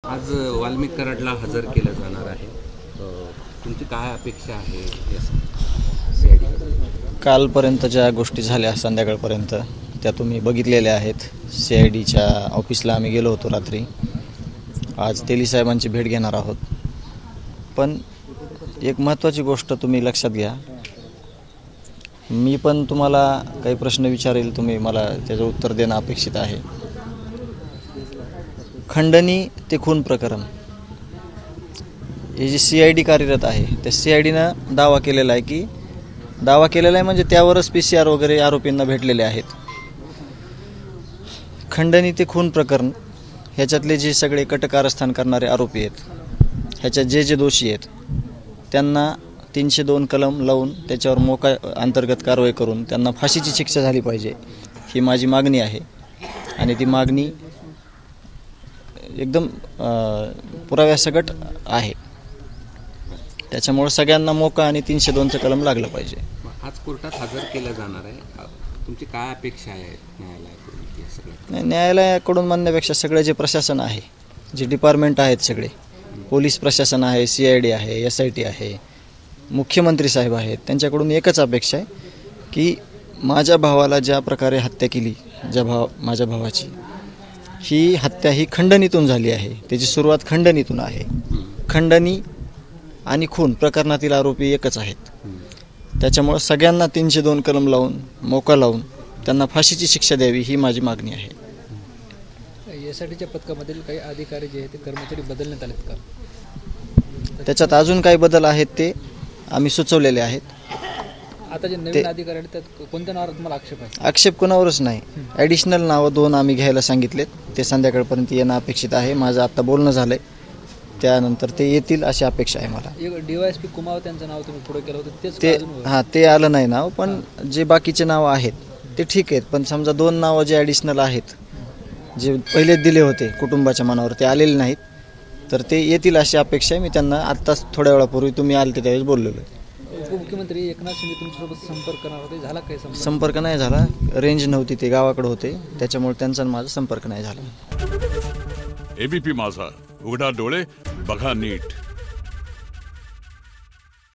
आज वाल्मिक कराडला हजर केलं जाणार आहे. तुमची काय अपेक्षा आहे CID? कालपर्यंत ज्या गोष्टी झाल्या संध्याकाळपर्यंत त्या तुम्ही बघितलेल्या आहेत. CIDच्या ऑफिसला आम्ही गेलो होतो रात्री. आज तेली साहेबांची भेट घेणार आहोत. पण एक महत्त्वाची गोष्ट तुम्ही लक्षात घ्या. मी पण तुम्हाला काही प्रश्न विचारेल, तुम्ही मला त्याचं उत्तर देणं अपेक्षित आहे. खंडणी ते खून प्रकरण हे जे CID कार्यरत आहे त्या CIDनं दावा केलेला आहे म्हणजे त्यावरच PCR वगैरे आरोपींना भेटलेले आहेत. खंडणी ते खून प्रकरण ह्याच्यातले जे सगळे कटकारस्थान करणारे आरोपी आहेत, ह्याच्यात जे दोषी आहेत त्यांना 302 कलम लावून त्याच्यावर मोका अंतर्गत कारवाई करून त्यांना फाशीची शिक्षा झाली पाहिजे, ही माझी मागणी आहे. आणि ती मागणी एकदम पुराव्यासकट आहे. त्याच्यामुळे सगळ्यांना मोका आणि 302चं कलम लागलं पाहिजे. आज कोर्टात हजर केलं जाणार आहे. तुमची काय अपेक्षा आहे न्यायालयाकडून? नाही, न्यायालयाकडून म्हणण्यापेक्षा सगळे जे प्रशासन आहे, जे डिपार्टमेंट आहेत, सगळे पोलीस प्रशासन आहे, CID आहे, SIT आहे, मुख्यमंत्री साहेब आहेत, त्यांच्याकडून एकच अपेक्षा आहे की माझ्या भावाला ज्या प्रकारे हत्या केली, माझ्या भावाची ही हत्या ही खंडणीतून झाली आहे. त्याची सुरुवात खंडणीतून आहे. खंडणी आणि खून प्रकरणातील आरोपी एकच आहेत. त्याच्यामुळे सगळ्यांना 302 कलम लावून मोका लावून त्यांना फाशीची शिक्षा द्यावी, ही माझी मागणी आहे. SITच्या पथकामधील काही अधिकारी जे आहेत ते कर्मचारी बदलण्यात आलेत का? त्याच्यात अजून काही बदल आहेत ते आम्ही सुचवलेले आहेत. आता जे नवीन अधिकारी आहेत त्यात कोणत्या नावावर तुम्हाला आक्षेप आहे? आक्षेप कोणावरच नाही. ॲडिशनल नावं 2 आम्ही घ्यायला सांगितलेत. ते संध्याकाळपर्यंत येणं अपेक्षित आहे. माझं आत्ता बोलणं झालंय, त्यानंतर ते येतील अशी अपेक्षा आहे मला. एक DYSP कुमाव त्यांचं नाव तुम्ही पुढे केलं होतं ते आलं नाही नाव, पण जे बाकीचे नावं आहेत ते ठीक आहेत. पण समजा 2 नावं जे ॲडिशनल आहेत, जे पहिले दिले होते कुटुंबाच्या मनावर, ते आलेले नाहीत, तर ते येतील अशी अपेक्षा आहे. मी त्यांना आत्ताच थोड्या वेळापूर्वी तुम्ही आले ते त्यावेळेस बोललेलो आहे. उपमुख्यमंत्री एकनाथ शिंदे तुमच्यासोबत संपर्क करणार होते, झाला काही संपर्क नाही झाला. रेंज नव्हती, ते गावाकडे होते, त्याच्यामुळे त्यांचा माझा संपर्क नाही झाला. ABP माझा, उघडा डोळे बघा नीट.